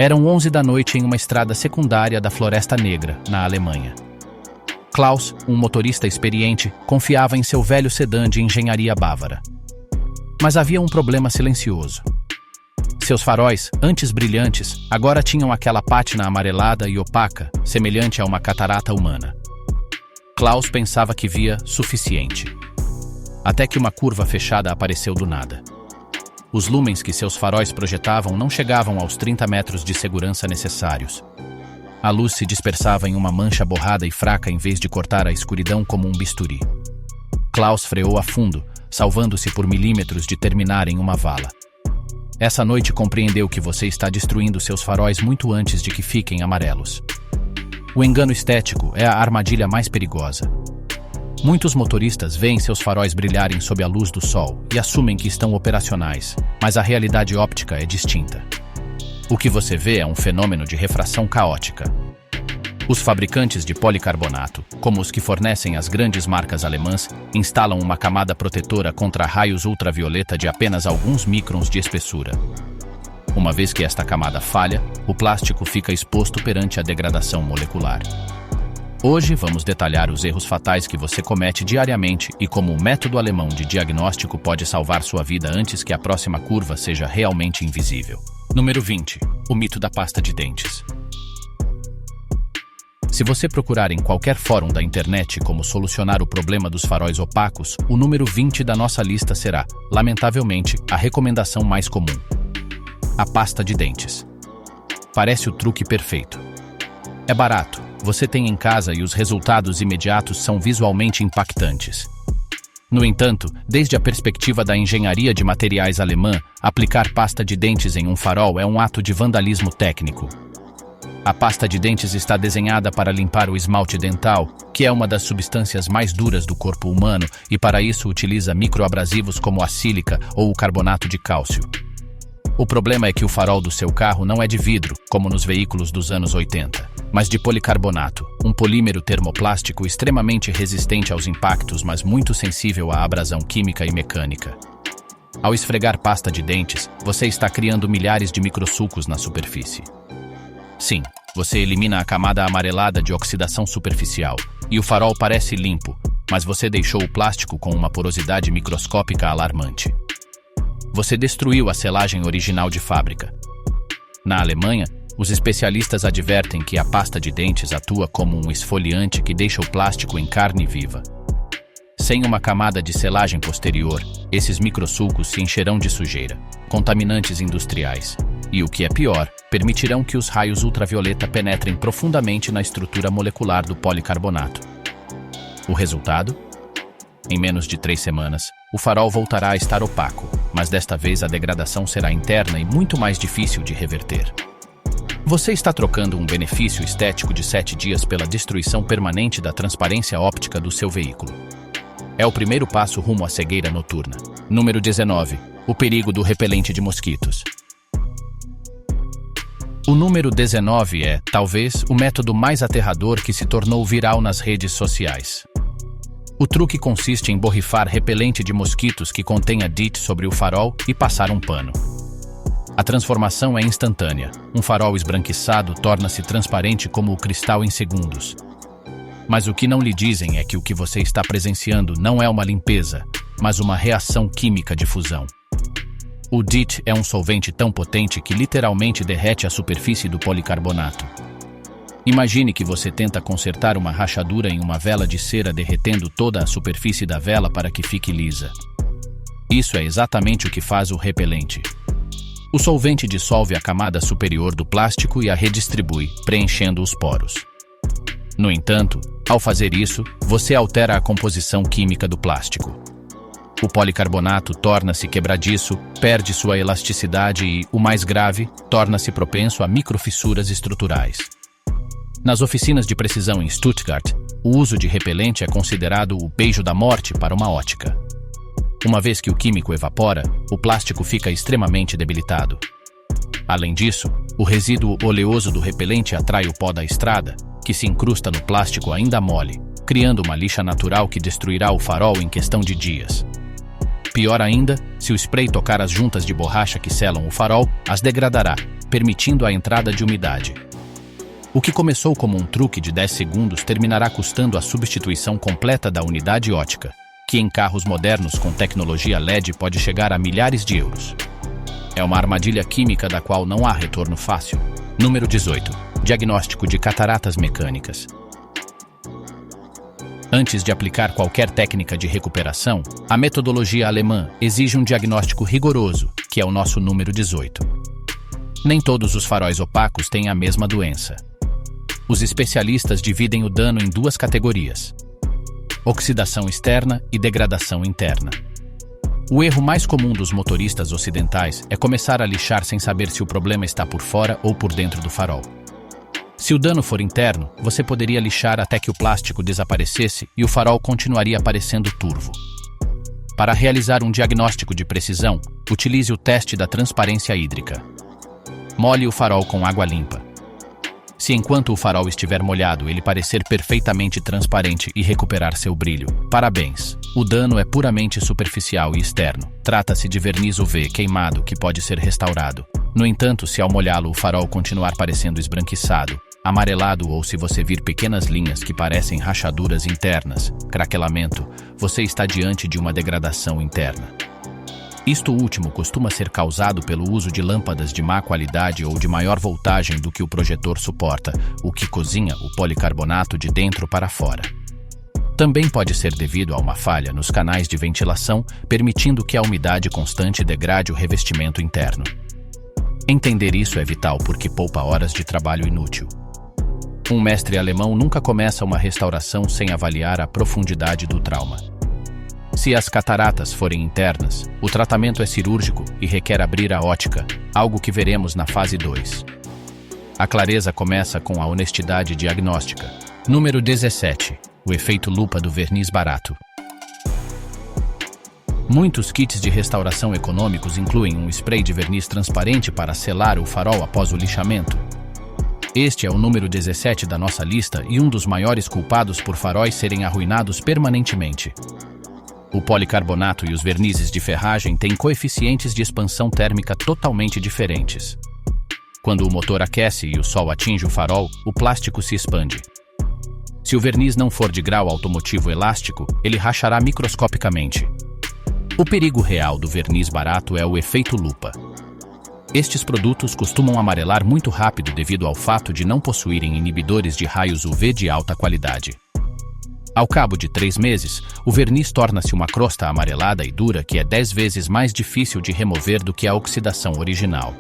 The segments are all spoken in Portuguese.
Eram 11 da noite em uma estrada secundária da Floresta Negra, na Alemanha. Klaus, um motorista experiente, confiava em seu velho sedã de engenharia bávara. Mas havia um problema silencioso. Seus faróis, antes brilhantes, agora tinham aquela pátina amarelada e opaca, semelhante a uma catarata humana. Klaus pensava que via suficiente. Até que uma curva fechada apareceu do nada. Os lumens que seus faróis projetavam não chegavam aos 30 metros de segurança necessários. A luz se dispersava em uma mancha borrada e fraca em vez de cortar a escuridão como um bisturi. Klaus freou a fundo, salvando-se por milímetros de terminar em uma vala. Essa noite compreendeu que você está destruindo seus faróis muito antes de que fiquem amarelos. O engano estético é a armadilha mais perigosa. Muitos motoristas veem seus faróis brilharem sob a luz do sol e assumem que estão operacionais, mas a realidade óptica é distinta. O que você vê é um fenômeno de refração caótica. Os fabricantes de policarbonato, como os que fornecem as grandes marcas alemãs, instalam uma camada protetora contra raios ultravioleta de apenas alguns microns de espessura. Uma vez que esta camada falha, o plástico fica exposto perante a degradação molecular. Hoje vamos detalhar os erros fatais que você comete diariamente e como o método alemão de diagnóstico pode salvar sua vida antes que a próxima curva seja realmente invisível. Número 20. O mito da pasta de dentes. Se você procurar em qualquer fórum da internet como solucionar o problema dos faróis opacos, o número 20 da nossa lista será, lamentavelmente, a recomendação mais comum. A pasta de dentes. Parece o truque perfeito. É barato, você tem em casa e os resultados imediatos são visualmente impactantes. No entanto, desde a perspectiva da engenharia de materiais alemã, aplicar pasta de dentes em um farol é um ato de vandalismo técnico. A pasta de dentes está desenhada para limpar o esmalte dental, que é uma das substâncias mais duras do corpo humano, e para isso utiliza microabrasivos como a sílica ou o carbonato de cálcio. O problema é que o farol do seu carro não é de vidro, como nos veículos dos anos 80, mas de policarbonato, um polímero termoplástico extremamente resistente aos impactos, mas muito sensível à abrasão química e mecânica. Ao esfregar pasta de dentes, você está criando milhares de microsulcos na superfície. Sim, você elimina a camada amarelada de oxidação superficial, e o farol parece limpo, mas você deixou o plástico com uma porosidade microscópica alarmante. Você destruiu a selagem original de fábrica. Na Alemanha, os especialistas advertem que a pasta de dentes atua como um esfoliante que deixa o plástico em carne viva. Sem uma camada de selagem posterior, esses microsulcos se encherão de sujeira, contaminantes industriais, e o que é pior, permitirão que os raios ultravioleta penetrem profundamente na estrutura molecular do policarbonato. O resultado? Em menos de 3 semanas, o farol voltará a estar opaco, mas desta vez a degradação será interna e muito mais difícil de reverter. Você está trocando um benefício estético de 7 dias pela destruição permanente da transparência óptica do seu veículo. É o primeiro passo rumo à cegueira noturna. Número 19. O perigo do repelente de mosquitos. O número 19 é, talvez, o método mais aterrador que se tornou viral nas redes sociais. O truque consiste em borrifar repelente de mosquitos que contenha DIT sobre o farol e passar um pano. A transformação é instantânea. Um farol esbranquiçado torna-se transparente como o cristal em segundos. Mas o que não lhe dizem é que o que você está presenciando não é uma limpeza, mas uma reação química de fusão. O DIT é um solvente tão potente que literalmente derrete a superfície do policarbonato. Imagine que você tenta consertar uma rachadura em uma vela de cera derretendo toda a superfície da vela para que fique lisa. Isso é exatamente o que faz o repelente. O solvente dissolve a camada superior do plástico e a redistribui, preenchendo os poros. No entanto, ao fazer isso, você altera a composição química do plástico. O policarbonato torna-se quebradiço, perde sua elasticidade e, o mais grave, torna-se propenso a microfissuras estruturais. Nas oficinas de precisão em Stuttgart, o uso de repelente é considerado o beijo da morte para uma ótica. Uma vez que o químico evapora, o plástico fica extremamente debilitado. Além disso, o resíduo oleoso do repelente atrai o pó da estrada, que se incrusta no plástico ainda mole, criando uma lixa natural que destruirá o farol em questão de dias. Pior ainda, se o spray tocar as juntas de borracha que selam o farol, as degradará, permitindo a entrada de umidade. O que começou como um truque de 10 segundos terminará custando a substituição completa da unidade ótica, que em carros modernos com tecnologia LED pode chegar a milhares de euros. É uma armadilha química da qual não há retorno fácil. Número 18. Diagnóstico de cataratas mecânicas. Antes de aplicar qualquer técnica de recuperação, a metodologia alemã exige um diagnóstico rigoroso, que é o nosso número 18. Nem todos os faróis opacos têm a mesma doença. Os especialistas dividem o dano em duas categorias: oxidação externa e degradação interna. O erro mais comum dos motoristas ocidentais é começar a lixar sem saber se o problema está por fora ou por dentro do farol. Se o dano for interno, você poderia lixar até que o plástico desaparecesse e o farol continuaria aparecendo turvo. Para realizar um diagnóstico de precisão, utilize o teste da transparência hídrica. Molhe o farol com água limpa. Se enquanto o farol estiver molhado ele parecer perfeitamente transparente e recuperar seu brilho, parabéns! O dano é puramente superficial e externo. Trata-se de verniz UV queimado que pode ser restaurado. No entanto, se ao molhá-lo o farol continuar parecendo esbranquiçado, amarelado ou se você vir pequenas linhas que parecem rachaduras internas, craquelamento, você está diante de uma degradação interna. Isto último costuma ser causado pelo uso de lâmpadas de má qualidade ou de maior voltagem do que o projetor suporta, o que cozinha o policarbonato de dentro para fora. Também pode ser devido a uma falha nos canais de ventilação, permitindo que a umidade constante degrade o revestimento interno. Entender isso é vital porque poupa horas de trabalho inútil. Um mestre alemão nunca começa uma restauração sem avaliar a profundidade do trauma. Se as cataratas forem internas, o tratamento é cirúrgico e requer abrir a ótica, algo que veremos na fase 2. A clareza começa com a honestidade diagnóstica. Número 17. O efeito lupa do verniz barato. Muitos kits de restauração econômicos incluem um spray de verniz transparente para selar o farol após o lixamento. Este é o número 17 da nossa lista e um dos maiores culpados por faróis serem arruinados permanentemente. O policarbonato e os vernizes de ferragem têm coeficientes de expansão térmica totalmente diferentes. Quando o motor aquece e o sol atinge o farol, o plástico se expande. Se o verniz não for de grau automotivo elástico, ele rachará microscopicamente. O perigo real do verniz barato é o efeito lupa. Estes produtos costumam amarelar muito rápido devido ao fato de não possuírem inibidores de raios UV de alta qualidade. Ao cabo de 3 meses, o verniz torna-se uma crosta amarelada e dura que é 10 vezes mais difícil de remover do que a oxidação original.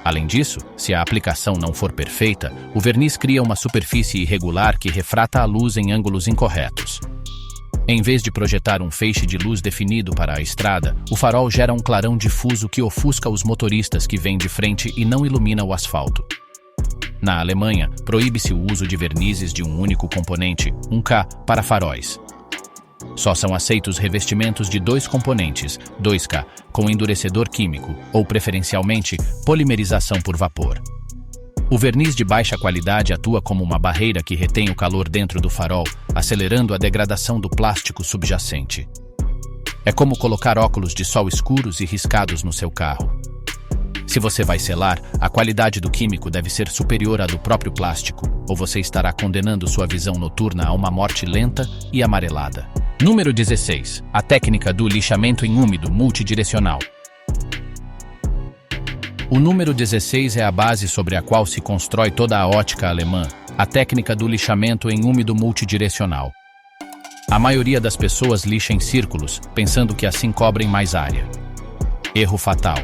Além disso, se a aplicação não for perfeita, o verniz cria uma superfície irregular que refrata a luz em ângulos incorretos. Em vez de projetar um feixe de luz definido para a estrada, o farol gera um clarão difuso que ofusca os motoristas que vêm de frente e não ilumina o asfalto. Na Alemanha, proíbe-se o uso de vernizes de um único componente, 1K, para faróis. Só são aceitos revestimentos de 2 componentes, 2K, com endurecedor químico, ou preferencialmente, polimerização por vapor. O verniz de baixa qualidade atua como uma barreira que retém o calor dentro do farol, acelerando a degradação do plástico subjacente. É como colocar óculos de sol escuros e riscados no seu carro. Se você vai selar, a qualidade do químico deve ser superior à do próprio plástico, ou você estará condenando sua visão noturna a uma morte lenta e amarelada. Número 16. A técnica do lixamento em úmido multidirecional. O número 16 é a base sobre a qual se constrói toda a ótica alemã, a técnica do lixamento em úmido multidirecional. A maioria das pessoas lixa em círculos, pensando que assim cobrem mais área. Erro fatal.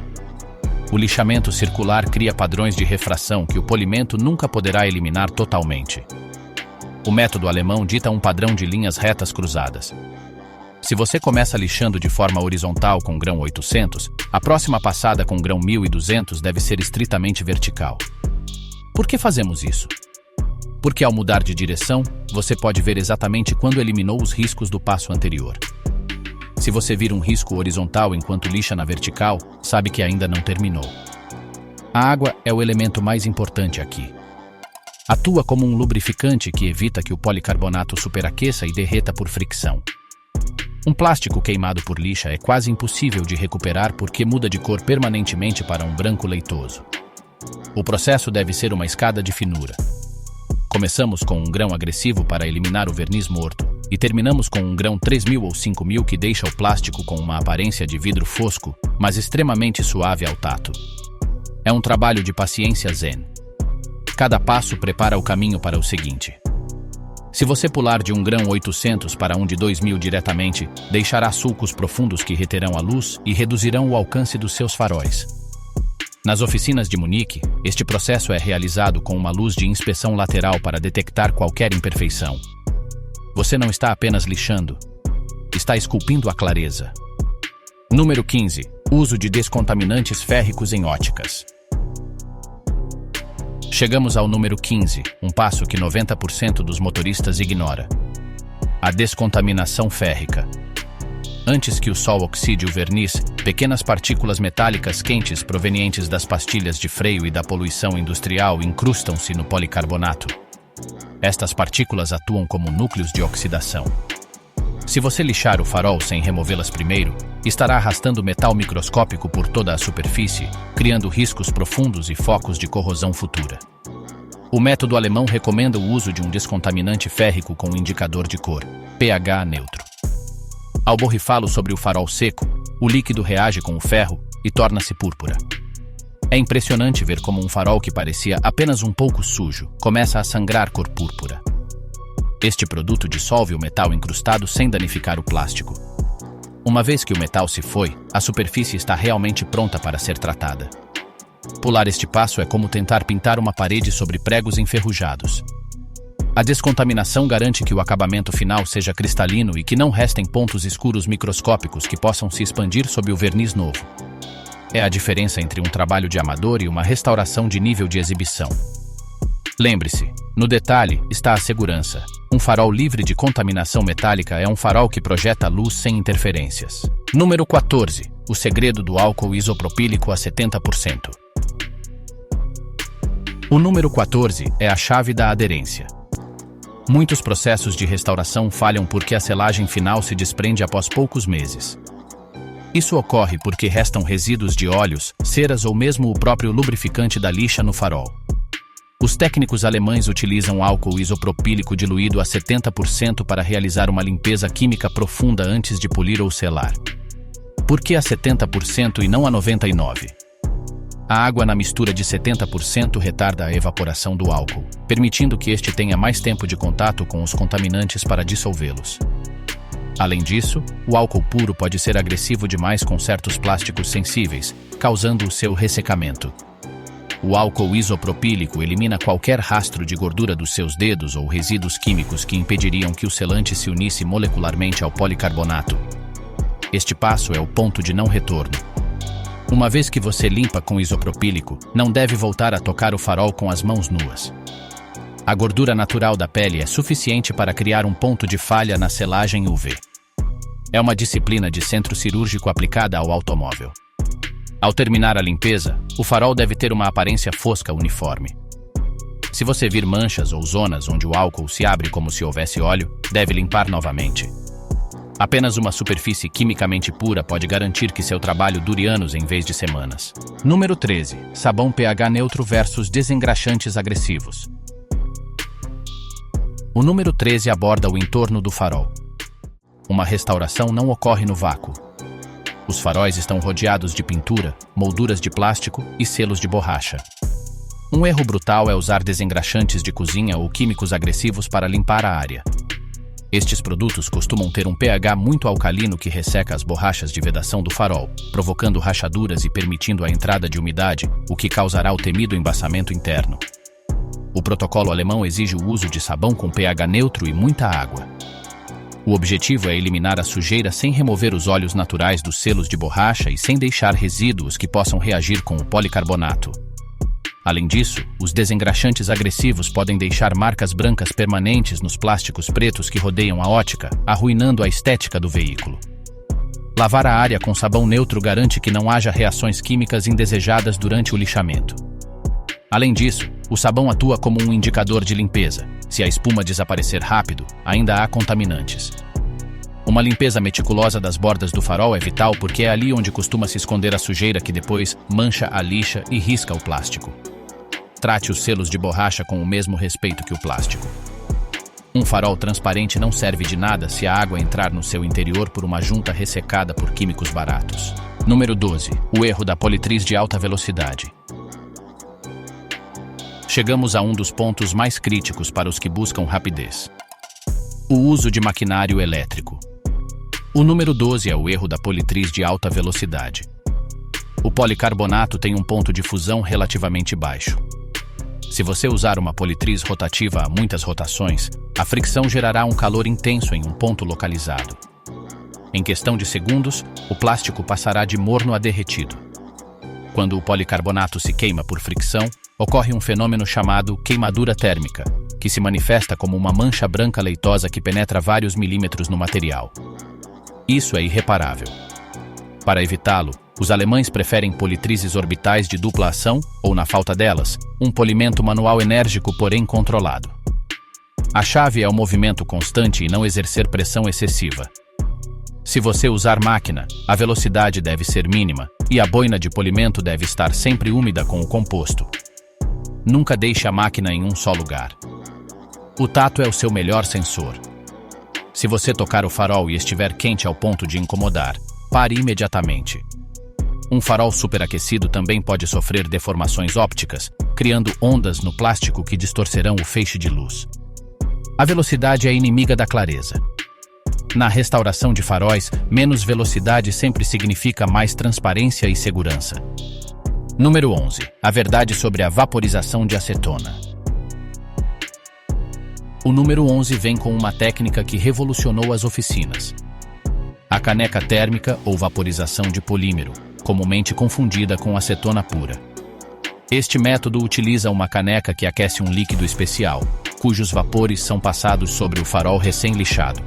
O lixamento circular cria padrões de refração que o polimento nunca poderá eliminar totalmente. O método alemão dita um padrão de linhas retas cruzadas. Se você começa lixando de forma horizontal com grão 800, a próxima passada com grão 1200 deve ser estritamente vertical. Por que fazemos isso? Porque ao mudar de direção, você pode ver exatamente quando eliminou os riscos do passo anterior. Se você vir um risco horizontal enquanto lixa na vertical, sabe que ainda não terminou. A água é o elemento mais importante aqui. Atua como um lubrificante que evita que o policarbonato superaqueça e derreta por fricção. Um plástico queimado por lixa é quase impossível de recuperar porque muda de cor permanentemente para um branco leitoso. O processo deve ser uma escada de finura. Começamos com um grão agressivo para eliminar o verniz morto e terminamos com um grão 3000 ou 5000 que deixa o plástico com uma aparência de vidro fosco, mas extremamente suave ao tato. É um trabalho de paciência zen. Cada passo prepara o caminho para o seguinte. Se você pular de um grão 800 para um de 2000 diretamente, deixará sulcos profundos que reterão a luz e reduzirão o alcance dos seus faróis. Nas oficinas de Munique, este processo é realizado com uma luz de inspeção lateral para detectar qualquer imperfeição. Você não está apenas lixando, está esculpindo a clareza. Número 15. Uso de descontaminantes férricos em óticas. Chegamos ao número 15, um passo que 90% dos motoristas ignora. A descontaminação férrica. Antes que o sol oxide o verniz, pequenas partículas metálicas quentes provenientes das pastilhas de freio e da poluição industrial incrustam-se no policarbonato. Estas partículas atuam como núcleos de oxidação. Se você lixar o farol sem removê-las primeiro, estará arrastando metal microscópico por toda a superfície, criando riscos profundos e focos de corrosão futura. O método alemão recomenda o uso de um descontaminante férrico com indicador de cor, pH neutro. Ao borrifá-lo sobre o farol seco, o líquido reage com o ferro e torna-se púrpura. É impressionante ver como um farol que parecia apenas um pouco sujo começa a sangrar cor púrpura. Este produto dissolve o metal incrustado sem danificar o plástico. Uma vez que o metal se foi, a superfície está realmente pronta para ser tratada. Pular este passo é como tentar pintar uma parede sobre pregos enferrujados. A descontaminação garante que o acabamento final seja cristalino e que não restem pontos escuros microscópicos que possam se expandir sob o verniz novo. É a diferença entre um trabalho de amador e uma restauração de nível de exibição. Lembre-se, no detalhe está a segurança. Um farol livre de contaminação metálica é um farol que projeta luz sem interferências. Número 14. O segredo do álcool isopropílico a 70%. O número 14 é a chave da aderência. Muitos processos de restauração falham porque a selagem final se desprende após poucos meses. Isso ocorre porque restam resíduos de óleos, ceras ou mesmo o próprio lubrificante da lixa no farol. Os técnicos alemães utilizam álcool isopropílico diluído a 70% para realizar uma limpeza química profunda antes de polir ou selar. Por que a 70% e não a 99%? A água na mistura de 70% retarda a evaporação do álcool, permitindo que este tenha mais tempo de contato com os contaminantes para dissolvê-los. Além disso, o álcool puro pode ser agressivo demais com certos plásticos sensíveis, causando o seu ressecamento. O álcool isopropílico elimina qualquer rastro de gordura dos seus dedos ou resíduos químicos que impediriam que o selante se unisse molecularmente ao policarbonato. Este passo é o ponto de não retorno. Uma vez que você limpa com isopropílico, não deve voltar a tocar o farol com as mãos nuas. A gordura natural da pele é suficiente para criar um ponto de falha na selagem UV. É uma disciplina de centro cirúrgico aplicada ao automóvel. Ao terminar a limpeza, o farol deve ter uma aparência fosca uniforme. Se você vir manchas ou zonas onde o álcool se abre como se houvesse óleo, deve limpar novamente. Apenas uma superfície quimicamente pura pode garantir que seu trabalho dure anos em vez de semanas. Número 13. Sabão pH neutro versus desengraxantes agressivos. O número 13 aborda o entorno do farol. Uma restauração não ocorre no vácuo. Os faróis estão rodeados de pintura, molduras de plástico e selos de borracha. Um erro brutal é usar desengraxantes de cozinha ou químicos agressivos para limpar a área. Estes produtos costumam ter um pH muito alcalino que resseca as borrachas de vedação do farol, provocando rachaduras e permitindo a entrada de umidade, o que causará o temido embaçamento interno. O protocolo alemão exige o uso de sabão com pH neutro e muita água. O objetivo é eliminar a sujeira sem remover os óleos naturais dos selos de borracha e sem deixar resíduos que possam reagir com o policarbonato. Além disso, os desengraxantes agressivos podem deixar marcas brancas permanentes nos plásticos pretos que rodeiam a ótica, arruinando a estética do veículo. Lavar a área com sabão neutro garante que não haja reações químicas indesejadas durante o lixamento. Além disso, o sabão atua como um indicador de limpeza. Se a espuma desaparecer rápido, ainda há contaminantes. Uma Uma limpeza meticulosa das bordas do farol é vital porque é ali onde costuma se esconder a sujeira que depois mancha a lixa e risca o plástico. Trate os selos de borracha com o mesmo respeito que o plástico. Um farol transparente não serve de nada se a água entrar no seu interior por uma junta ressecada por químicos baratos. Número 12. O erro da politriz de alta velocidade. Chegamos a um dos pontos mais críticos para os que buscam rapidez: o uso de maquinário elétrico. O número 12 é o erro da politriz de alta velocidade. O policarbonato tem um ponto de fusão relativamente baixo. Se você usar uma politriz rotativa a muitas rotações, a fricção gerará um calor intenso em um ponto localizado. Em questão de segundos, o plástico passará de morno a derretido. Quando o policarbonato se queima por fricção, ocorre um fenômeno chamado queimadura térmica, que se manifesta como uma mancha branca leitosa que penetra vários milímetros no material. Isso é irreparável. Para evitá-lo, os alemães preferem politrizes orbitais de dupla ação, ou, na falta delas, um polimento manual enérgico, porém controlado. A chave é o movimento constante e não exercer pressão excessiva. Se você usar máquina, a velocidade deve ser mínima e a boina de polimento deve estar sempre úmida com o composto. Nunca deixe a máquina em um só lugar. O tato é o seu melhor sensor. Se você tocar o farol e estiver quente ao ponto de incomodar, pare imediatamente. Um farol superaquecido também pode sofrer deformações ópticas, criando ondas no plástico que distorcerão o feixe de luz. A velocidade é inimiga da clareza. Na restauração de faróis, menos velocidade sempre significa mais transparência e segurança. Número 11. A verdade sobre a vaporização de acetona. O número 11 vem com uma técnica que revolucionou as oficinas: a caneca térmica ou vaporização de polímero, comumente confundida com acetona pura. Este método utiliza uma caneca que aquece um líquido especial, cujos vapores são passados sobre o farol recém-lixado.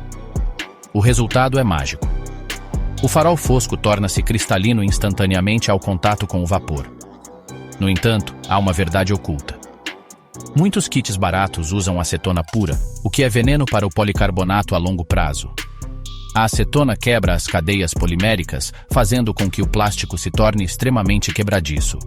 O resultado é mágico. O farol fosco torna-se cristalino instantaneamente ao contato com o vapor. No entanto, há uma verdade oculta. Muitos kits baratos usam acetona pura, o que é veneno para o policarbonato a longo prazo. A acetona quebra as cadeias poliméricas, fazendo com que o plástico se torne extremamente quebradiço.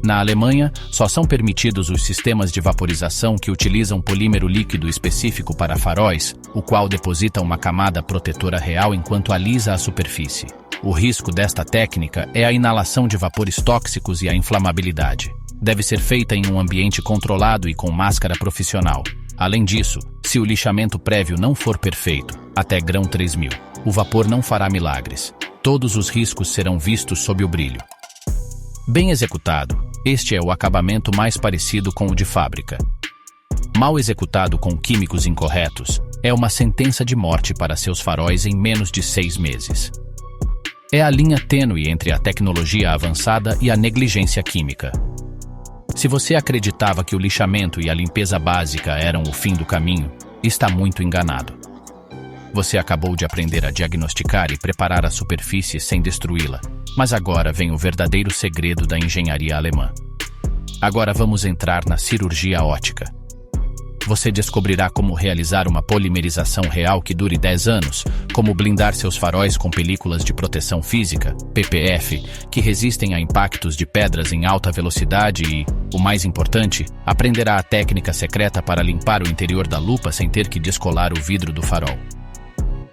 Na Alemanha, só são permitidos os sistemas de vaporização que utilizam polímero líquido específico para faróis, o qual deposita uma camada protetora real enquanto alisa a superfície. O risco desta técnica é a inalação de vapores tóxicos e a inflamabilidade. Deve ser feita em um ambiente controlado e com máscara profissional. Além disso, se o lixamento prévio não for perfeito, até grão 3000, o vapor não fará milagres. Todos os riscos serão vistos sob o brilho. Bem executado, este é o acabamento mais parecido com o de fábrica. Mal executado com químicos incorretos, é uma sentença de morte para seus faróis em menos de 6 meses. É a linha tênue entre a tecnologia avançada e a negligência química. Se você acreditava que o lixamento e a limpeza básica eram o fim do caminho, está muito enganado. Você acabou de aprender a diagnosticar e preparar a superfície sem destruí-la, mas agora vem o verdadeiro segredo da engenharia alemã. Agora vamos entrar na cirurgia ótica. Você descobrirá como realizar uma polimerização real que dure 10 anos, como blindar seus faróis com películas de proteção física, PPF, que resistem a impactos de pedras em alta velocidade e, o mais importante, aprenderá a técnica secreta para limpar o interior da lupa sem ter que descolar o vidro do farol.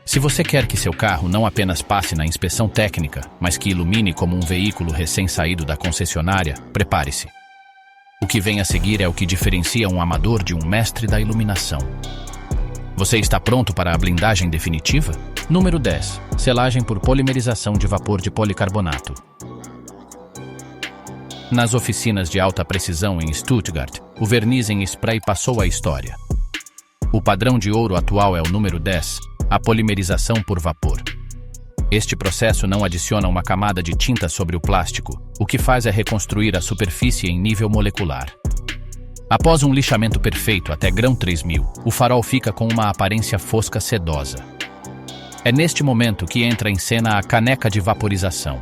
Se você quer que seu carro não apenas passe na inspeção técnica, mas que ilumine como um veículo recém-saído da concessionária, prepare-se. O que vem a seguir é o que diferencia um amador de um mestre da iluminação. Você está pronto para a blindagem definitiva? Número 10. Selagem por polimerização de vapor de policarbonato. Nas oficinas de alta precisão em Stuttgart, o verniz em spray passou à história. O padrão de ouro atual é o número 10, a polimerização por vapor. Este processo não adiciona uma camada de tinta sobre o plástico, o que faz é reconstruir a superfície em nível molecular. Após um lixamento perfeito até grão 3000, o farol fica com uma aparência fosca sedosa. É neste momento que entra em cena a caneca de vaporização.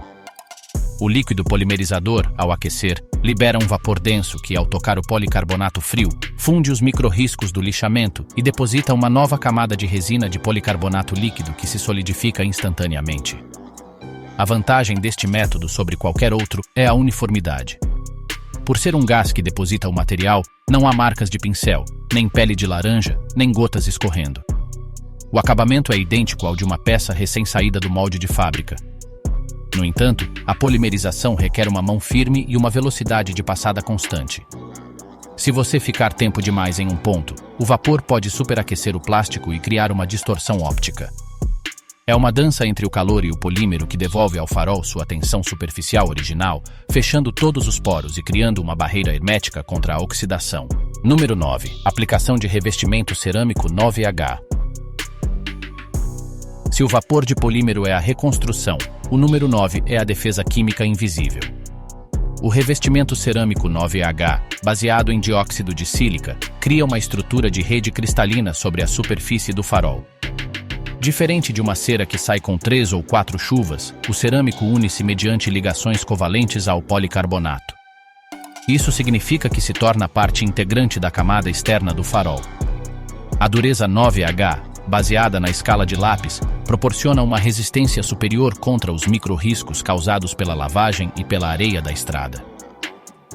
O líquido polimerizador, ao aquecer, libera um vapor denso que, ao tocar o policarbonato frio, funde os microrriscos do lixamento e deposita uma nova camada de resina de policarbonato líquido que se solidifica instantaneamente. A vantagem deste método sobre qualquer outro é a uniformidade. Por ser um gás que deposita o material, não há marcas de pincel, nem pele de laranja, nem gotas escorrendo. O acabamento é idêntico ao de uma peça recém-saída do molde de fábrica. No entanto, a polimerização requer uma mão firme e uma velocidade de passada constante. Se você ficar tempo demais em um ponto, o vapor pode superaquecer o plástico e criar uma distorção óptica. É uma dança entre o calor e o polímero que devolve ao farol sua tensão superficial original, fechando todos os poros e criando uma barreira hermética contra a oxidação. Número 9. Aplicação de revestimento cerâmico 9H. Se o vapor de polímero é a reconstrução, o número 9 é a defesa química invisível. O revestimento cerâmico 9H, baseado em dióxido de sílica, cria uma estrutura de rede cristalina sobre a superfície do farol. Diferente de uma cera que sai com 3 ou 4 chuvas, o cerâmico une-se mediante ligações covalentes ao policarbonato. Isso significa que se torna parte integrante da camada externa do farol. A dureza 9H, baseada na escala de lápis, proporciona uma resistência superior contra os microrriscos causados pela lavagem e pela areia da estrada.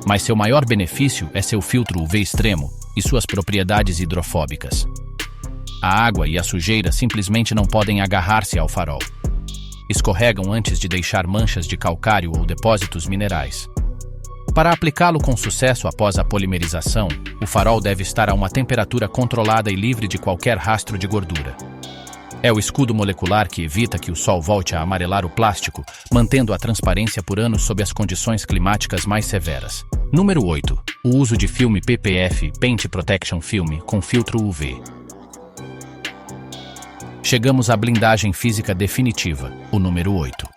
Mas seu maior benefício é seu filtro UV extremo e suas propriedades hidrofóbicas. A água e a sujeira simplesmente não podem agarrar-se ao farol. Escorregam antes de deixar manchas de calcário ou depósitos minerais. Para aplicá-lo com sucesso após a polimerização, o farol deve estar a uma temperatura controlada e livre de qualquer rastro de gordura. É o escudo molecular que evita que o sol volte a amarelar o plástico, mantendo a transparência por anos sob as condições climáticas mais severas. Número 8. O uso de filme PPF, Paint Protection Film, com filtro UV. Chegamos à blindagem física definitiva, o número 8.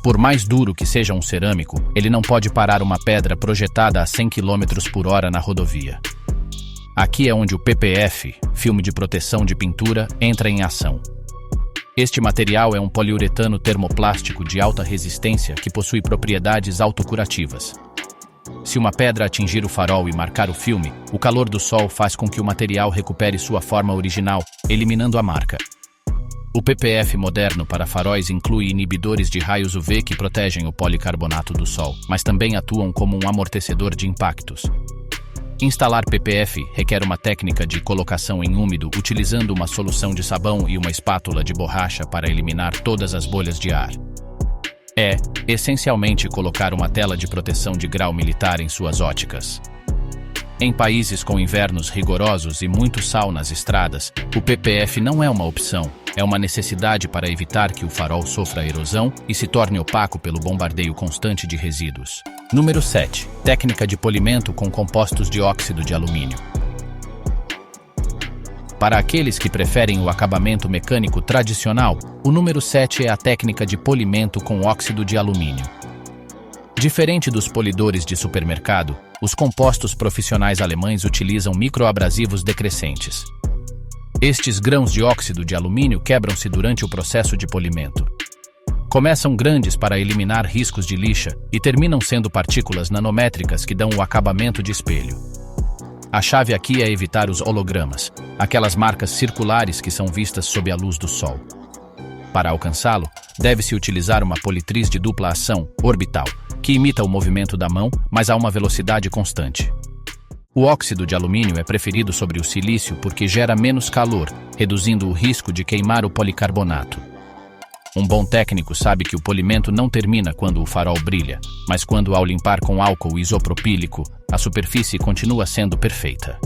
Por mais duro que seja um cerâmico, ele não pode parar uma pedra projetada a 100 km por hora na rodovia. Aqui é onde o PPF, filme de proteção de pintura, entra em ação. Este material é um poliuretano termoplástico de alta resistência que possui propriedades autocurativas. Se uma pedra atingir o farol e marcar o filme, o calor do sol faz com que o material recupere sua forma original, eliminando a marca. O PPF moderno para faróis inclui inibidores de raios UV que protegem o policarbonato do sol, mas também atuam como um amortecedor de impactos. Instalar PPF requer uma técnica de colocação em úmido utilizando uma solução de sabão e uma espátula de borracha para eliminar todas as bolhas de ar. É, essencialmente, colocar uma tela de proteção de grau militar em suas óticas. Em países com invernos rigorosos e muito sal nas estradas, o PPF não é uma opção, é uma necessidade para evitar que o farol sofra erosão e se torne opaco pelo bombardeio constante de resíduos. Número 7. Técnica de polimento com compostos de óxido de alumínio. Para aqueles que preferem o acabamento mecânico tradicional, o número 7 é a técnica de polimento com óxido de alumínio. Diferente dos polidores de supermercado, os compostos profissionais alemães utilizam microabrasivos decrescentes. Estes grãos de óxido de alumínio quebram-se durante o processo de polimento. Começam grandes para eliminar riscos de lixa e terminam sendo partículas nanométricas que dão o acabamento de espelho. A chave aqui é evitar os hologramas, aquelas marcas circulares que são vistas sob a luz do sol. Para alcançá-lo, deve-se utilizar uma politriz de dupla ação, orbital, que imita o movimento da mão, mas a uma velocidade constante. O óxido de alumínio é preferido sobre o silício porque gera menos calor, reduzindo o risco de queimar o policarbonato. Um bom técnico sabe que o polimento não termina quando o farol brilha, mas quando, ao limpar com álcool isopropílico, a superfície continua sendo perfeita.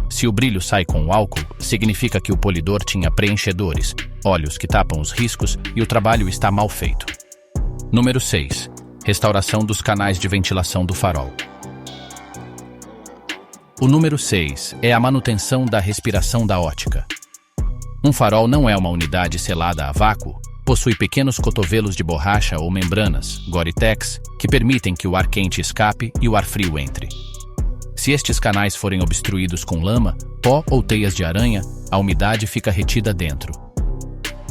Se o brilho sai com o álcool, significa que o polidor tinha preenchedores, óleos que tapam os riscos e o trabalho está mal feito. Número 6. Restauração dos canais de ventilação do farol. O número 6 é a manutenção da respiração da ótica. Um farol não é uma unidade selada a vácuo, possui pequenos cotovelos de borracha ou membranas, Gore-Tex, que permitem que o ar quente escape e o ar frio entre. Se estes canais forem obstruídos com lama, pó ou teias de aranha, a umidade fica retida dentro.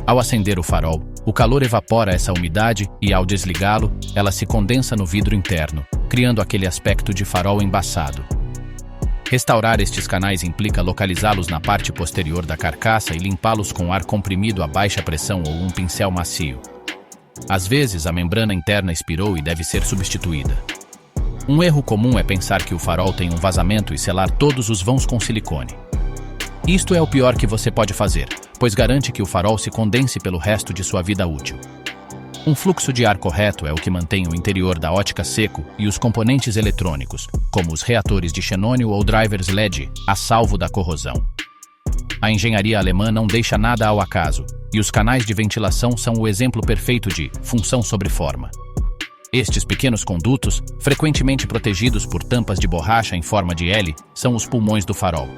Ao acender o farol, O calor evapora essa umidade e, ao desligá-lo, ela se condensa no vidro interno, criando aquele aspecto de farol embaçado. Restaurar estes canais implica localizá-los na parte posterior da carcaça e limpá-los com ar comprimido a baixa pressão ou um pincel macio. Às vezes, a membrana interna expirou e deve ser substituída. Um erro comum é pensar que o farol tem um vazamento e selar todos os vãos com silicone. Isto é o pior que você pode fazer, pois garante que o farol se condense pelo resto de sua vida útil. Um fluxo de ar correto é o que mantém o interior da ótica seco e os componentes eletrônicos, como os reatores de xenônio ou drivers LED, a salvo da corrosão. A engenharia alemã não deixa nada ao acaso, e os canais de ventilação são o exemplo perfeito de função sobre forma. Estes pequenos condutos, frequentemente protegidos por tampas de borracha em forma de L, são os pulmões do farol.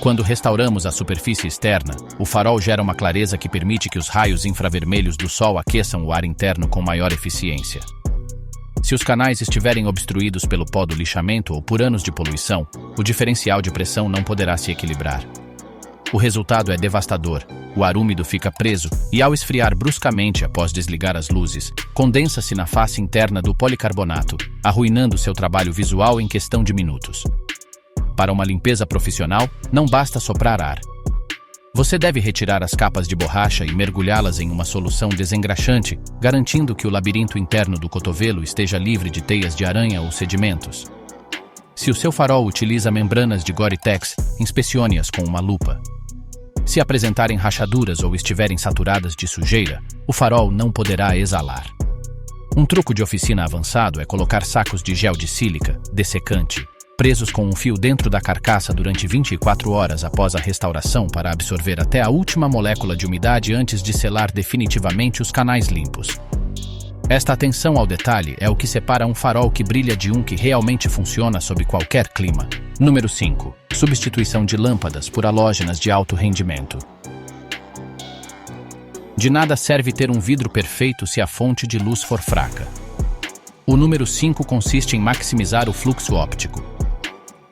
Quando restauramos a superfície externa, o farol gera uma clareza que permite que os raios infravermelhos do sol aqueçam o ar interno com maior eficiência. Se os canais estiverem obstruídos pelo pó do lixamento ou por anos de poluição, o diferencial de pressão não poderá se equilibrar. O resultado é devastador. O ar úmido fica preso e, ao esfriar bruscamente após desligar as luzes, condensa-se na face interna do policarbonato, arruinando seu trabalho visual em questão de minutos. Para uma limpeza profissional, não basta soprar ar. Você deve retirar as capas de borracha e mergulhá-las em uma solução desengraxante, garantindo que o labirinto interno do cotovelo esteja livre de teias de aranha ou sedimentos. Se o seu farol utiliza membranas de Gore-Tex, inspecione-as com uma lupa. Se apresentarem rachaduras ou estiverem saturadas de sujeira, o farol não poderá exalar. Um truque de oficina avançado é colocar sacos de gel de sílica, dessecante, presos com um fio dentro da carcaça durante 24 horas após a restauração para absorver até a última molécula de umidade antes de selar definitivamente os canais limpos. Esta atenção ao detalhe é o que separa um farol que brilha de um que realmente funciona sob qualquer clima. Número 5. Substituição de lâmpadas por halógenas de alto rendimento. De nada serve ter um vidro perfeito se a fonte de luz for fraca. O número 5 consiste em maximizar o fluxo óptico.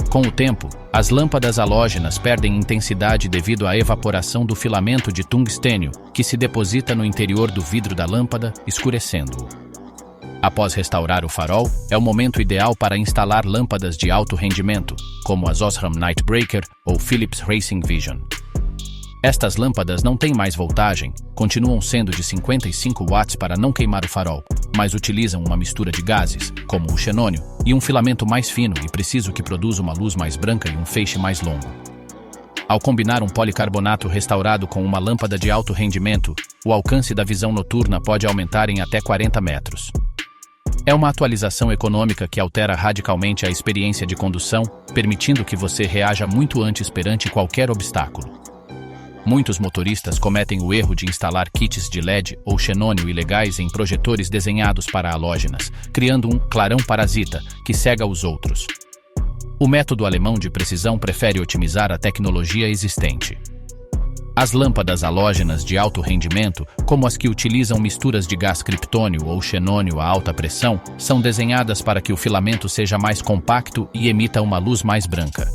Com o tempo, as lâmpadas halógenas perdem intensidade devido à evaporação do filamento de tungstênio, que se deposita no interior do vidro da lâmpada, escurecendo-o. Após restaurar o farol, é o momento ideal para instalar lâmpadas de alto rendimento, como as Osram Nightbreaker ou Philips Racing Vision. Estas lâmpadas não têm mais voltagem, continuam sendo de 55 watts para não queimar o farol, mas utilizam uma mistura de gases, como o xenônio, e um filamento mais fino e preciso que produza uma luz mais branca e um feixe mais longo. Ao combinar um policarbonato restaurado com uma lâmpada de alto rendimento, o alcance da visão noturna pode aumentar em até 40 metros. É uma atualização econômica que altera radicalmente a experiência de condução, permitindo que você reaja muito antes perante qualquer obstáculo. Muitos motoristas cometem o erro de instalar kits de LED ou xenônio ilegais em projetores desenhados para halógenas, criando um clarão parasita que cega os outros. O método alemão de precisão prefere otimizar a tecnologia existente. As lâmpadas halógenas de alto rendimento, como as que utilizam misturas de gás criptônio ou xenônio a alta pressão, são desenhadas para que o filamento seja mais compacto e emita uma luz mais branca.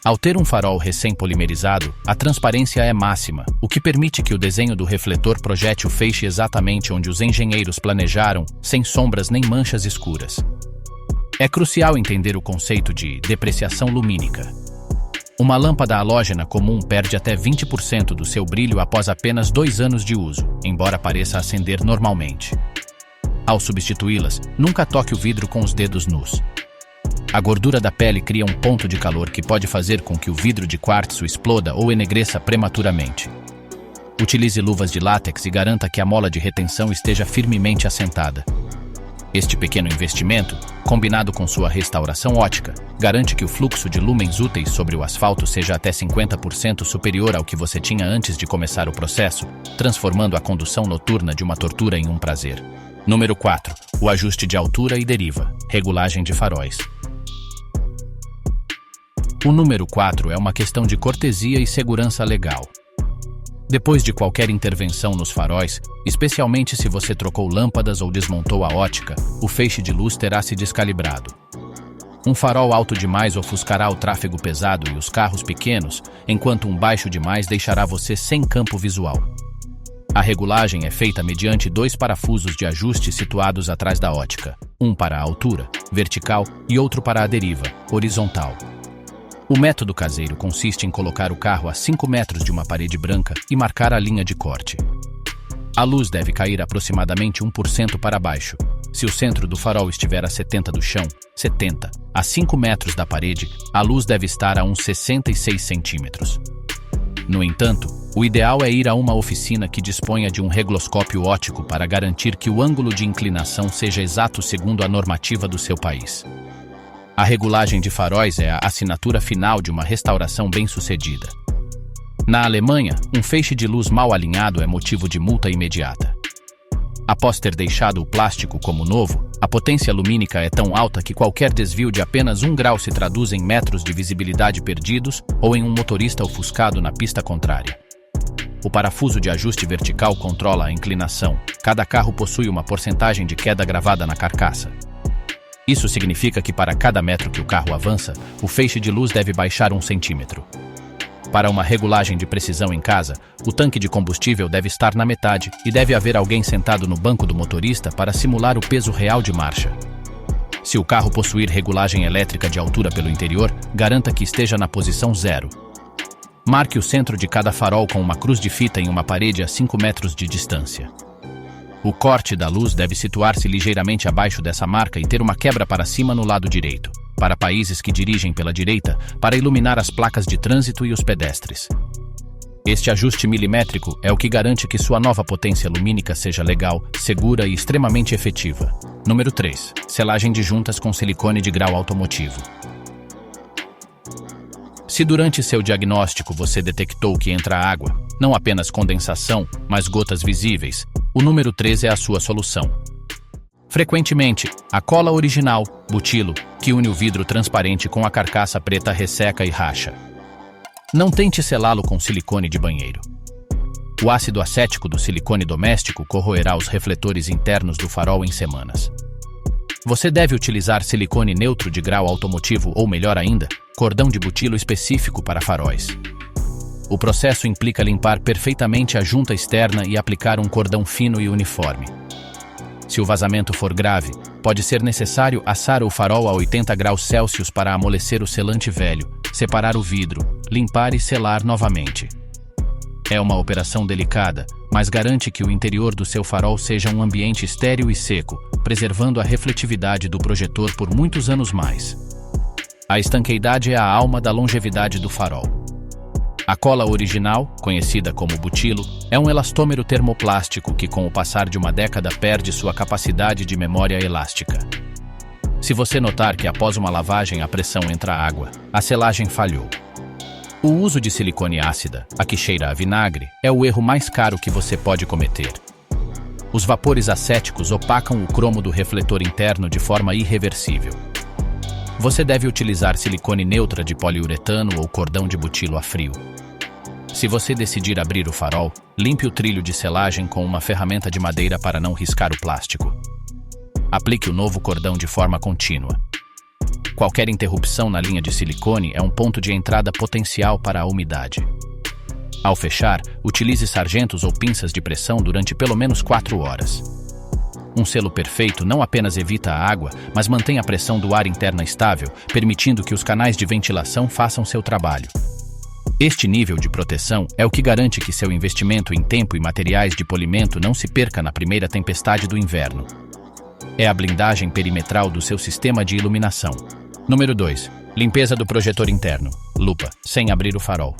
Ao ter um farol recém-polimerizado, a transparência é máxima, o que permite que o desenho do refletor projete o feixe exatamente onde os engenheiros planejaram, sem sombras nem manchas escuras. É crucial entender o conceito de depreciação lumínica. Uma lâmpada halógena comum perde até 20% do seu brilho após apenas 2 anos de uso, embora pareça acender normalmente. Ao substituí-las, nunca toque o vidro com os dedos nus. A gordura da pele cria um ponto de calor que pode fazer com que o vidro de quartzo exploda ou enegreça prematuramente. Utilize luvas de látex e garanta que a mola de retenção esteja firmemente assentada. Este pequeno investimento, combinado com sua restauração ótica, garante que o fluxo de lúmens úteis sobre o asfalto seja até 50% superior ao que você tinha antes de começar o processo, transformando a condução noturna de uma tortura em um prazer. Número 4. O ajuste de altura e deriva. Regulagem de faróis. O número 4 é uma questão de cortesia e segurança legal. Depois de qualquer intervenção nos faróis, especialmente se você trocou lâmpadas ou desmontou a ótica, o feixe de luz terá se descalibrado. Um farol alto demais ofuscará o tráfego pesado e os carros pequenos, enquanto um baixo demais deixará você sem campo visual. A regulagem é feita mediante 2 parafusos de ajuste situados atrás da ótica, um para a altura, vertical, e outro para a deriva, horizontal. O método caseiro consiste em colocar o carro a 5 metros de uma parede branca e marcar a linha de corte. A luz deve cair aproximadamente 1% para baixo. Se o centro do farol estiver a 70 do chão, 70, a 5 metros da parede, a luz deve estar a uns 66 centímetros. No entanto, o ideal é ir a uma oficina que disponha de um regloscópio óptico para garantir que o ângulo de inclinação seja exato segundo a normativa do seu país. A regulagem de faróis é a assinatura final de uma restauração bem-sucedida. Na Alemanha, um feixe de luz mal alinhado é motivo de multa imediata. Após ter deixado o plástico como novo, a potência lumínica é tão alta que qualquer desvio de apenas 1 grau se traduz em metros de visibilidade perdidos ou em um motorista ofuscado na pista contrária. O parafuso de ajuste vertical controla a inclinação. Cada carro possui uma porcentagem de queda gravada na carcaça. Isso significa que para cada metro que o carro avança, o feixe de luz deve baixar 1 centímetro. Para uma regulagem de precisão em casa, o tanque de combustível deve estar na metade e deve haver alguém sentado no banco do motorista para simular o peso real de marcha. Se o carro possuir regulagem elétrica de altura pelo interior, garanta que esteja na posição 0. Marque o centro de cada farol com uma cruz de fita em uma parede a 5 metros de distância. O corte da luz deve situar-se ligeiramente abaixo dessa marca e ter uma quebra para cima no lado direito, para países que dirigem pela direita, para iluminar as placas de trânsito e os pedestres. Este ajuste milimétrico é o que garante que sua nova potência lumínica seja legal, segura e extremamente efetiva. Número 3. Selagem de juntas com silicone de grau automotivo. Se durante seu diagnóstico você detectou que entra água, não apenas condensação, mas gotas visíveis, o número 3 é a sua solução. Frequentemente, a cola original, butilo, que une o vidro transparente com a carcaça preta resseca e racha. Não tente selá-lo com silicone de banheiro. O ácido acético do silicone doméstico corroerá os refletores internos do farol em semanas. Você deve utilizar silicone neutro de grau automotivo ou, melhor ainda, cordão de butilo específico para faróis. O processo implica limpar perfeitamente a junta externa e aplicar um cordão fino e uniforme. Se o vazamento for grave, pode ser necessário assar o farol a 80 graus Celsius para amolecer o selante velho, separar o vidro, limpar e selar novamente. É uma operação delicada, mas garante que o interior do seu farol seja um ambiente estéril e seco, preservando a refletividade do projetor por muitos anos mais. A estanqueidade é a alma da longevidade do farol. A cola original, conhecida como butilo, é um elastômero termoplástico que com o passar de uma década perde sua capacidade de memória elástica. Se você notar que após uma lavagem a pressão entra água, a selagem falhou. O uso de silicone ácida, a que cheira a vinagre, é o erro mais caro que você pode cometer. Os vapores acéticos opacam o cromo do refletor interno de forma irreversível. Você deve utilizar silicone neutra de poliuretano ou cordão de butilo a frio. Se você decidir abrir o farol, limpe o trilho de selagem com uma ferramenta de madeira para não riscar o plástico. Aplique o novo cordão de forma contínua. Qualquer interrupção na linha de silicone é um ponto de entrada potencial para a umidade. Ao fechar, utilize sargentos ou pinças de pressão durante pelo menos 4 horas. Um selo perfeito não apenas evita a água, mas mantém a pressão do ar interna estável, permitindo que os canais de ventilação façam seu trabalho. Este nível de proteção é o que garante que seu investimento em tempo e materiais de polimento não se perca na primeira tempestade do inverno. É a blindagem perimetral do seu sistema de iluminação. Número 2. Limpeza do projetor interno. Lupa, sem abrir o farol.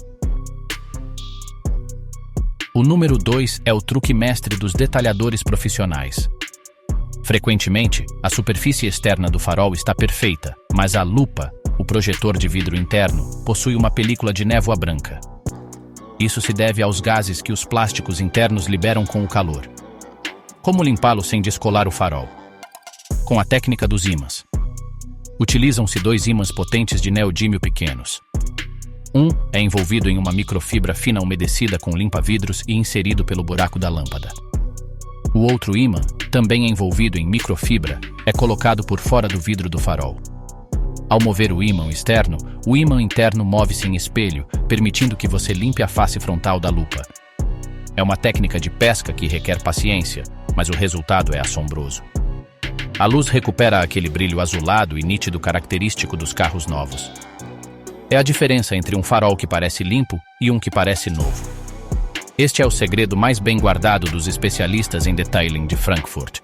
O número 2 é o truque mestre dos detalhadores profissionais. Frequentemente, a superfície externa do farol está perfeita, mas a lupa, o projetor de vidro interno, possui uma película de névoa branca. Isso se deve aos gases que os plásticos internos liberam com o calor. Como limpá-lo sem descolar o farol? Com a técnica dos ímãs. Utilizam-se 2 ímãs potentes de neodímio pequenos. Um é envolvido em uma microfibra fina umedecida com limpa-vidros e inserido pelo buraco da lâmpada. O outro ímã, também envolvido em microfibra, é colocado por fora do vidro do farol. Ao mover o ímã externo, o ímã interno move-se em espelho, permitindo que você limpe a face frontal da lupa. É uma técnica de pesca que requer paciência, mas o resultado é assombroso. A luz recupera aquele brilho azulado e nítido característico dos carros novos. É a diferença entre um farol que parece limpo e um que parece novo. Este é o segredo mais bem guardado dos especialistas em detailing de Frankfurt.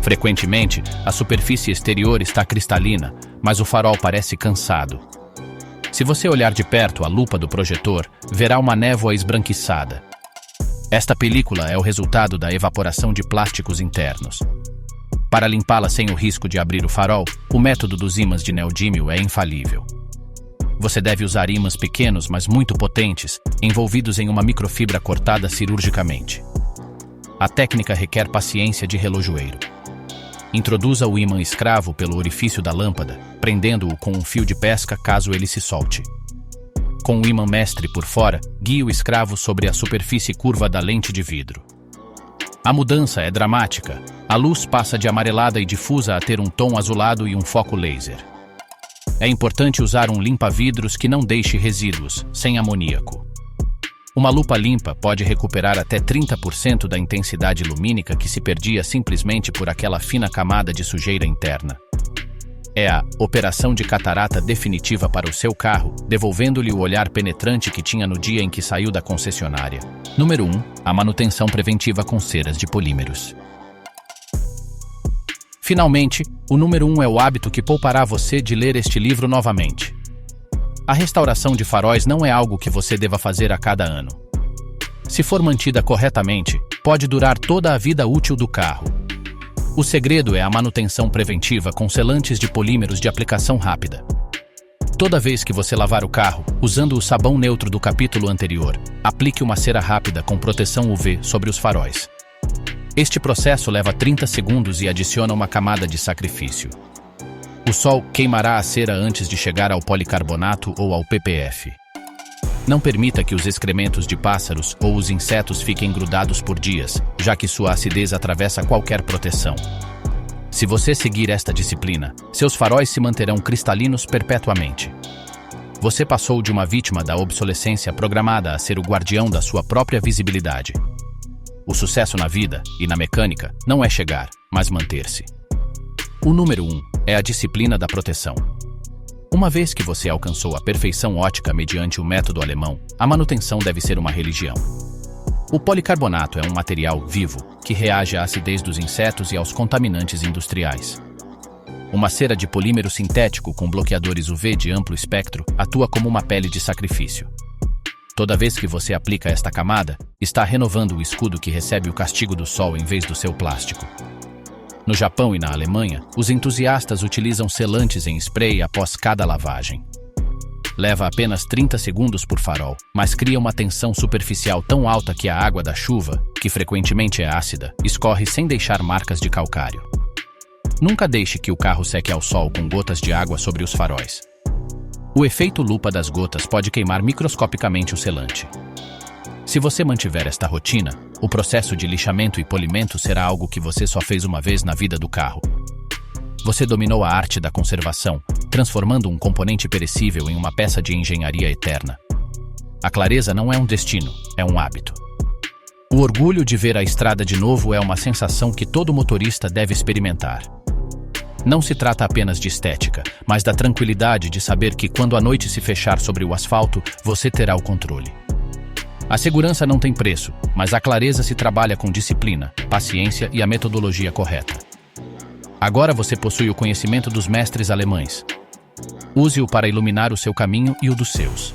Frequentemente, a superfície exterior está cristalina, mas o farol parece cansado. Se você olhar de perto a lupa do projetor, verá uma névoa esbranquiçada. Esta película é o resultado da evaporação de plásticos internos. Para limpá-la sem o risco de abrir o farol, o método dos ímãs de neodímio é infalível. Você deve usar ímãs pequenos, mas muito potentes, envolvidos em uma microfibra cortada cirurgicamente. A técnica requer paciência de relojoeiro. Introduza o ímã escravo pelo orifício da lâmpada, prendendo-o com um fio de pesca caso ele se solte. Com o ímã mestre por fora, guie o escravo sobre a superfície curva da lente de vidro. A mudança é dramática. A luz passa de amarelada e difusa a ter um tom azulado e um foco laser. É importante usar um limpa-vidros que não deixe resíduos, sem amoníaco. Uma lupa limpa pode recuperar até 30% da intensidade lumínica que se perdia simplesmente por aquela fina camada de sujeira interna. É a operação de catarata definitiva para o seu carro, devolvendo-lhe o olhar penetrante que tinha no dia em que saiu da concessionária. Número 1. A manutenção preventiva com ceras de polímeros. Finalmente, o número 1 é o hábito que poupará você de ler este livro novamente. A restauração de faróis não é algo que você deva fazer a cada ano. Se for mantida corretamente, pode durar toda a vida útil do carro. O segredo é a manutenção preventiva com selantes de polímeros de aplicação rápida. Toda vez que você lavar o carro, usando o sabão neutro do capítulo anterior, aplique uma cera rápida com proteção UV sobre os faróis. Este processo leva 30 segundos e adiciona uma camada de sacrifício. O sol queimará a cera antes de chegar ao policarbonato ou ao PPF. Não permita que os excrementos de pássaros ou os insetos fiquem grudados por dias, já que sua acidez atravessa qualquer proteção. Se você seguir esta disciplina, seus faróis se manterão cristalinos perpetuamente. Você passou de uma vítima da obsolescência programada a ser o guardião da sua própria visibilidade. O sucesso na vida e na mecânica não é chegar, mas manter-se. O número 1 é a disciplina da proteção. Uma vez que você alcançou a perfeição ótica mediante o método alemão, a manutenção deve ser uma religião. O policarbonato é um material vivo que reage à acidez dos insetos e aos contaminantes industriais. Uma cera de polímero sintético com bloqueadores UV de amplo espectro atua como uma pele de sacrifício. Toda vez que você aplica esta camada, está renovando o escudo que recebe o castigo do sol em vez do seu plástico. No Japão e na Alemanha, os entusiastas utilizam selantes em spray após cada lavagem. Leva apenas 30 segundos por farol, mas cria uma tensão superficial tão alta que a água da chuva, que frequentemente é ácida, escorre sem deixar marcas de calcário. Nunca deixe que o carro seque ao sol com gotas de água sobre os faróis. O efeito lupa das gotas pode queimar microscopicamente o selante. Se você mantiver esta rotina, o processo de lixamento e polimento será algo que você só fez uma vez na vida do carro. Você dominou a arte da conservação, transformando um componente perecível em uma peça de engenharia eterna. A clareza não é um destino, é um hábito. O orgulho de ver a estrada de novo é uma sensação que todo motorista deve experimentar. Não se trata apenas de estética, mas da tranquilidade de saber que quando a noite se fechar sobre o asfalto, você terá o controle. A segurança não tem preço, mas a clareza se trabalha com disciplina, paciência e a metodologia correta. Agora você possui o conhecimento dos mestres alemães. Use-o para iluminar o seu caminho e o dos seus.